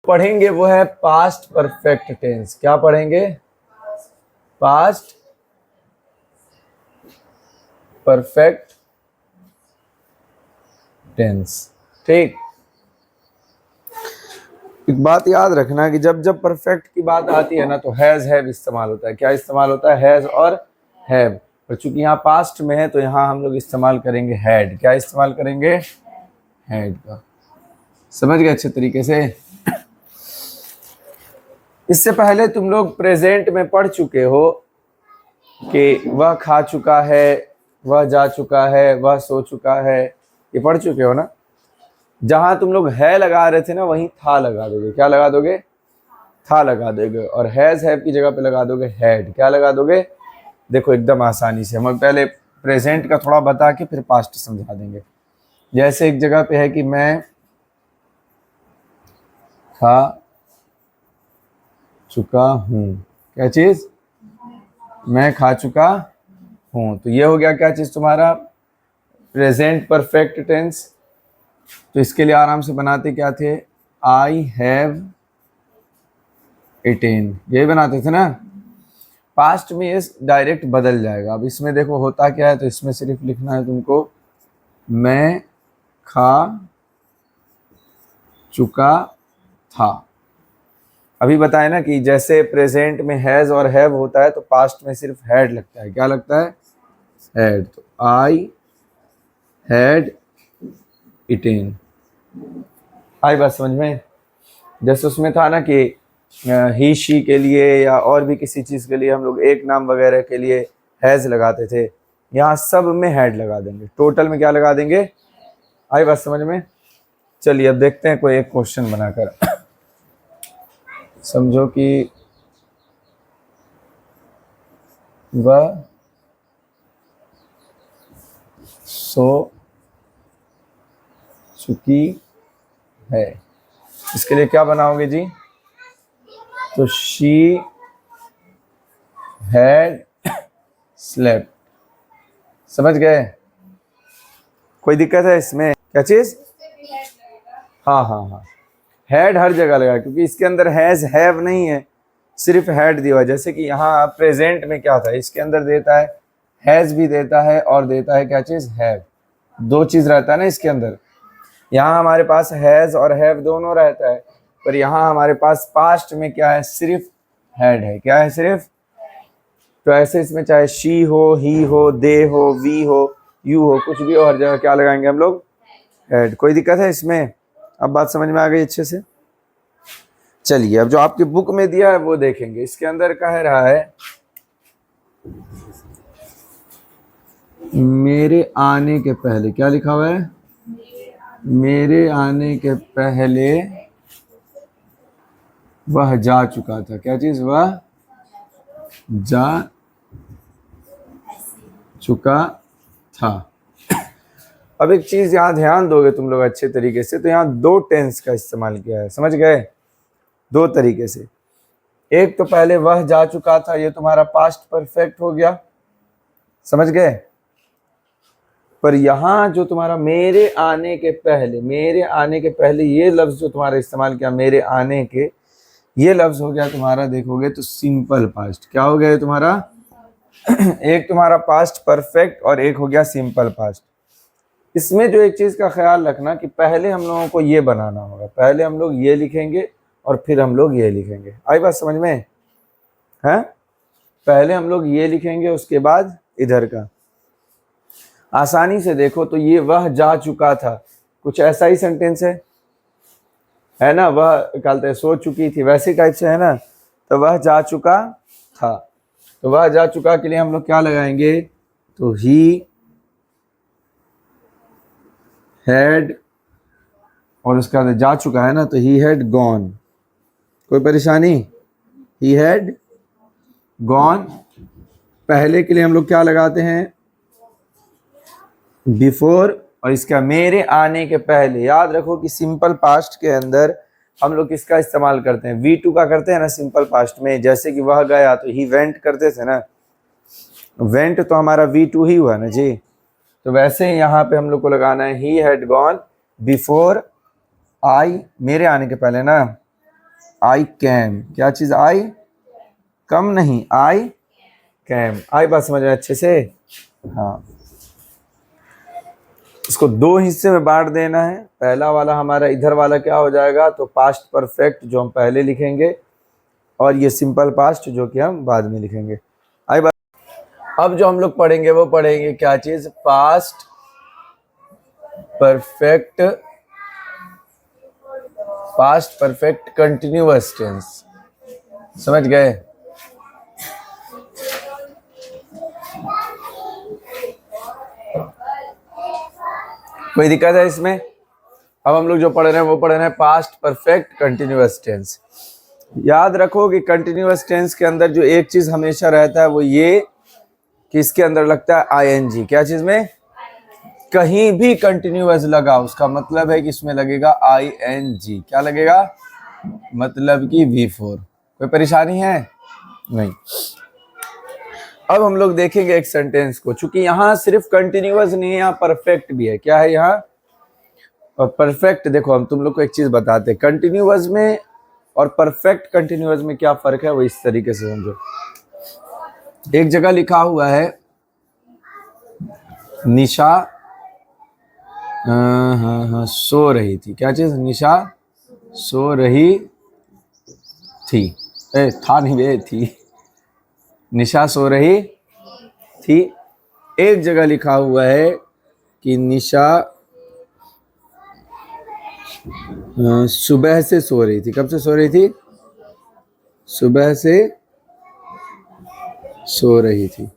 पढ़ेंगे वो है पास्ट परफेक्ट टेंस। क्या पढ़ेंगे? Past perfect tense. ठीक, एक बात याद रखना कि जब जब परफेक्ट की बात आती है ना तो हैज हैव इस्तेमाल होता है। क्या इस्तेमाल होता है? हैज और हैव। और चूंकि यहाँ पास्ट में है तो यहाँ हम लोग इस्तेमाल करेंगे हैड। क्या इस्तेमाल करेंगे? हैड का। समझ गए अच्छे तरीके से? इससे पहले तुम लोग प्रेजेंट में पढ़ चुके हो कि वह खा चुका है, वह जा चुका है, वह सो चुका है। ये पढ़ चुके हो ना? जहां तुम लोग है लगा रहे थे ना वहीं था लगा दोगे। क्या लगा दोगे? था लगा दोगे। और हैज हैव की जगह पे लगा दोगे हैड। क्या लगा दोगे? देखो एकदम आसानी से। हम पहले प्रेजेंट का थोड़ा बता के फिर पास्ट समझा देंगे। जैसे एक जगह पे है कि मैं खा चुका हूं। क्या चीज? मैं खा चुका हूं। तो ये हो गया क्या चीज तुम्हारा? Present perfect tense. तो इसके लिए आराम से बनाते क्या थे? आई हैव इटेन, यही बनाते थे ना। पास्ट में ये डायरेक्ट बदल जाएगा। अब इसमें देखो होता क्या है, तो इसमें सिर्फ लिखना है तुमको मैं खा चुका था। अभी बताए ना कि जैसे प्रेजेंट में हैज और हैव होता है तो पास्ट में सिर्फ हैड लगता है। क्या लगता है? हैड। तो आई हैड इटेन। आई बात समझ में? जैसे उसमें था ना कि ही शी के लिए या और भी किसी चीज़ के लिए हम लोग एक नाम वगैरह के लिए हैज़ लगाते थे, यहाँ सब में हैड लगा देंगे। टोटल में क्या लगा देंगे? आई बात समझ में? चलिए अब देखते हैं कोई एक क्वेश्चन बनाकर। समझो कि वह सो चुकी है। इसके लिए क्या बनाओगे जी? तो शी हैड स्लेप्ट। समझ गए? कोई दिक्कत है इसमें? क्या चीज? हाँ हाँ हाँ, हैड हर जगह लगा क्योंकि इसके अंदर हैज हैव नहीं है, सिर्फ हैड दिया हुआ। जैसे कि यहाँ प्रेजेंट में क्या था, इसके अंदर देता है हैज भी देता है और देता है क्या चीज? हैव। दो चीज रहता है ना इसके अंदर। यहाँ हमारे पास हैज और हैव दोनों रहता है, पर यहाँ हमारे पास पास्ट में क्या है? सिर्फ हैड है। क्या है? सिर्फ। तो ऐसे इसमें चाहे शी हो, ही हो, दे हो, वी हो, यू हो, कुछ भी हो, हर जगह क्या लगाएंगे हम लोग? हैड। कोई दिक्कत है इसमें? अब बात समझ में आ गई अच्छे से? चलिए अब जो आपकी बुक में दिया है वो देखेंगे। इसके अंदर कह रहा है मेरे आने के पहले। क्या लिखा हुआ है? मेरे आने के पहले वह जा चुका था। क्या चीज? वह जा चुका था। अब एक चीज यहाँ ध्यान दोगे तुम लोग अच्छे तरीके से, तो यहाँ दो टेंस का इस्तेमाल किया है। समझ गए? दो तरीके से। एक तो पहले वह जा चुका था, ये तुम्हारा पास्ट परफेक्ट हो गया। समझ गए? पर यहाँ जो तुम्हारा मेरे आने के पहले, मेरे आने के पहले ये लफ्ज जो तुम्हारा इस्तेमाल किया, मेरे आने के, ये लफ्ज हो गया तुम्हारा, देखोगे तो सिंपल पास्ट। क्या हो गया ये तुम्हारा? एक तुम्हारा पास्ट परफेक्ट और एक हो गया सिंपल पास्ट। इसमें जो एक चीज का ख्याल रखना कि पहले हम लोगों को ये बनाना होगा। पहले हम लोग ये लिखेंगे और फिर हम लोग ये लिखेंगे। आई बात समझ में? है? पहले हम लोग ये लिखेंगे, उसके बाद इधर का। आसानी से देखो तो ये वह जा चुका था, कुछ ऐसा ही सेंटेंस है ना? वह कहते हैं सो चुकी थी, वैसे टाइप से है ना? तो वह जा चुका था, तो वह जा चुका के लिए हम लोग क्या लगाएंगे? तो ही हैड, और उसका जा चुका है ना तो ही हैड गॉन। कोई परेशानी? He had gone. पहले के लिए हम लोग क्या लगाते हैं? बिफोर। और इसका मेरे आने के पहले, याद रखो कि सिंपल पास्ट के अंदर हम लोग किसका इस्तेमाल करते हैं? V2 का करते हैं ना सिंपल पास्ट में। जैसे कि वह गया तो ही वेंट करते थे ना, वेंट तो हमारा V2 ही हुआ ना जी। तो वैसे ही यहाँ पे हम लोग को लगाना है he had gone before I, मेरे आने के पहले ना, आई कैम, क्या चीज? आई कम नहीं, आई कैम। आई बात समझ में अच्छे से? हाँ, इसको दो हिस्से में बांट देना है। पहला वाला हमारा इधर वाला क्या हो जाएगा, तो पास्ट परफेक्ट जो हम पहले लिखेंगे, और ये सिंपल पास्ट जो कि हम बाद में लिखेंगे। आई बात। अब जो हम लोग पढ़ेंगे वो पढ़ेंगे क्या चीज? Past perfect, past perfect continuous tense. समझ गए? कोई दिक्कत है इसमें? अब हम लोग जो पढ़ रहे हैं वो पढ़ रहे हैं पास्ट परफेक्ट कंटिन्यूअस टेंस। याद रखो कि कंटिन्यूअस टेंस के अंदर जो एक चीज हमेशा रहता है वो ये कि इसके अंदर लगता है आईएनजी। क्या चीज में? कहीं भी कंटिन्यूअस लगा उसका मतलब है कि इसमें लगेगा आईएनजी। क्या लगेगा? मतलब कि V4। कोई परेशानी है? नहीं। अब हम लोग देखेंगे एक सेंटेंस को, चूंकि यहाँ सिर्फ कंटिन्यूअस नहीं है, यहाँ परफेक्ट भी है। क्या है यहाँ? और परफेक्ट। देखो हम तुम लोग को एक चीज बताते हैं, कंटिन्यूअस में और परफेक्ट कंटिन्यूअस में क्या फर्क है वो इस तरीके से समझो। एक जगह लिखा हुआ है निशा सो रही थी। क्या चीज? निशा सो रही थी। था नहीं बे, थी। निशा सो रही थी। एक जगह लिखा हुआ है कि निशा सुबह से सो रही थी। कब से सो रही थी? सुबह से सो रही थी।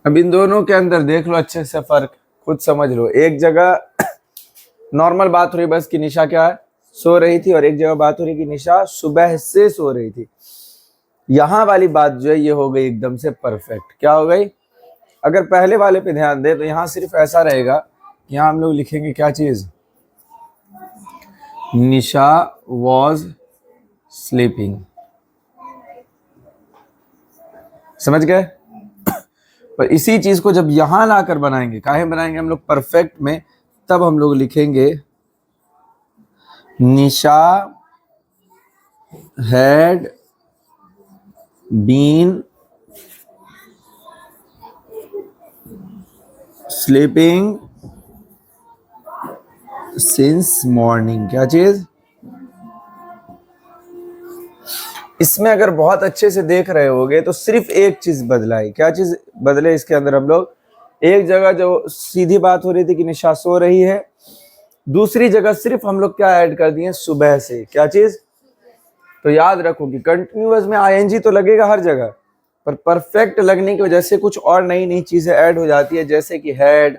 अब इन दोनों के अंदर देख लो अच्छे से फर्क, खुद समझ लो। एक जगह नॉर्मल बात हो रही बस कि निशा क्या है? सो रही थी, और एक जगह बात हो रही कि निशा सुबह से सो रही थी। यहां वाली बात जो है ये हो गई एकदम से परफेक्ट। क्या हो गई? अगर पहले वाले पे ध्यान दे तो यहां सिर्फ ऐसा रहेगा कि यहां हम लोग लिखेंगे क्या चीज? निशा वॉज स्लीपिंग। समझ गए? पर इसी चीज को जब यहां लाकर बनाएंगे, काहे बनाएंगे हम लोग परफेक्ट में, तब हम लोग लिखेंगे Nisha had been sleeping since morning. क्या चीज? इसमें अगर बहुत अच्छे से देख रहे होगे तो सिर्फ एक चीज बदला है। क्या चीज बदले इसके अंदर? हम लोग एक जगह जो सीधी बात हो रही थी कि निशा सो रही है, दूसरी जगह सिर्फ हम लोग क्या ऐड कर दिए? सुबह से। क्या चीज? तो याद रखो कि कंटिन्यूअस में आईएनजी तो लगेगा हर जगह, पर परफेक्ट लगने की वजह से कुछ और नई नई चीजें ऐड हो जाती है, जैसे कि हैड,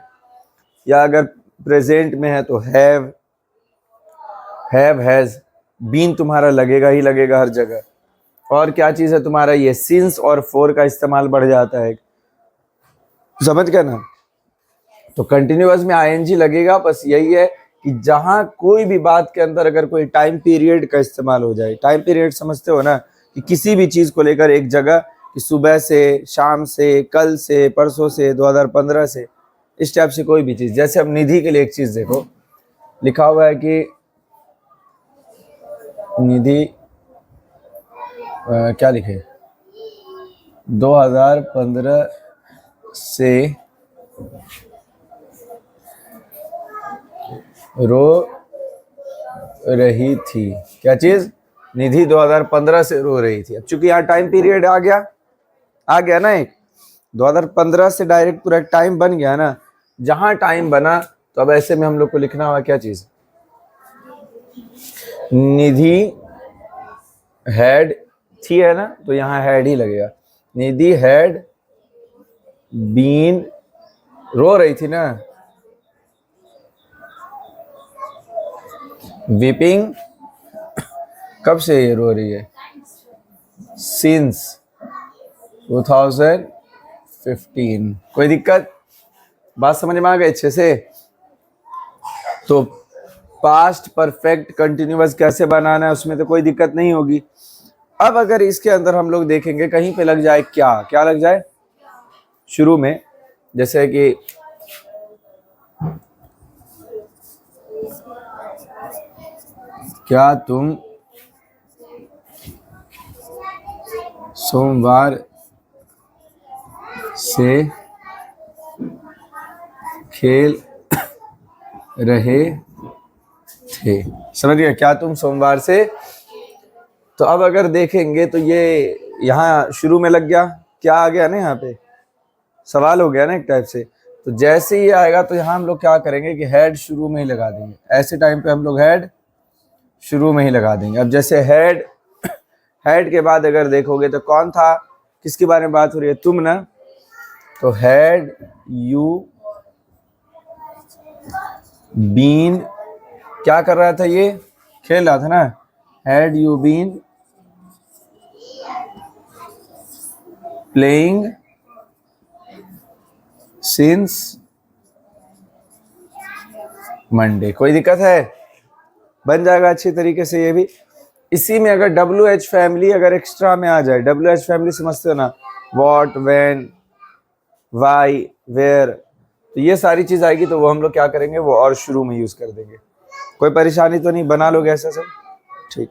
या अगर प्रेजेंट में है तो हैव, हैज। बीन तुम्हारा लगेगा ही लगेगा हर जगह। और क्या चीज है तुम्हारा? ये सिंस और फॉर का इस्तेमाल बढ़ जाता है। समझ गए ना? तो कंटिन्यूअस में आईएनजी लगेगा, बस यही है कि जहां कोई भी बात के अंदर अगर कोई टाइम पीरियड का इस्तेमाल हो जाए। टाइम पीरियड समझते हो ना, कि किसी भी चीज को लेकर एक जगह, कि सुबह से, शाम से, कल से, परसों से, 2015 से, इस टाइप से कोई भी चीज। जैसे अब निधि के लिए एक चीज देखो, लिखा हुआ है कि निधि क्या लिखे? 2015 से रो रही थी। क्या चीज? निधि 2015 से रो रही थी। अब चूंकि यहाँ टाइम पीरियड आ गया ना, एक 2015 से डायरेक्ट पूरा टाइम बन गया ना। जहां टाइम बना तो अब ऐसे में हम लोग को लिखना हुआ क्या चीज? निधि हैड, थी है ना, तो यहाँ हैड ही लगेगा। निधि हैड बीन, रो रही थी ना, वीपिंग। कब से ये रो रही है? सिंस 2015। कोई दिक्कत? बात समझ में आ गई अच्छे से? तो पास्ट परफेक्ट कंटिन्यूअस कैसे बनाना है उसमें तो कोई दिक्कत नहीं होगी। अब अगर इसके अंदर हम लोग देखेंगे कहीं पे लग जाए क्या लग जाए शुरू में, जैसे कि क्या तुम सोमवार से खेल रहे थे? समझ गए? क्या तुम सोमवार से। तो अब अगर देखेंगे तो ये यहाँ शुरू में लग गया, क्या आ गया ना, यहाँ पे सवाल हो गया ना एक टाइप से। तो जैसे ही आएगा तो यहाँ हम लोग क्या करेंगे कि हेड शुरू में ही लगा देंगे। ऐसे टाइम पे हम लोग हेड शुरू में ही लगा देंगे। अब जैसे हेड, हेड के बाद अगर देखोगे तो कौन था, किसके बारे में बात हो रही है, तुम ना। तो हैड यू बीन, क्या कर रहा था ये, खेल रहा था ना। Had you been playing since Monday. कोई दिक्कत है? बन जाएगा अच्छी तरीके से ये भी। इसी में अगर WH फैमिली अगर एक्स्ट्रा में आ जाए, WH फैमिली समझते हो ना, व्हाट, व्हेन, वाई, वेयर, तो ये सारी चीज आएगी तो वो हम लोग क्या करेंगे, वो और शुरू में यूज कर देंगे। कोई परेशानी तो नहीं, बना लोगे ऐसा सब? ठीक।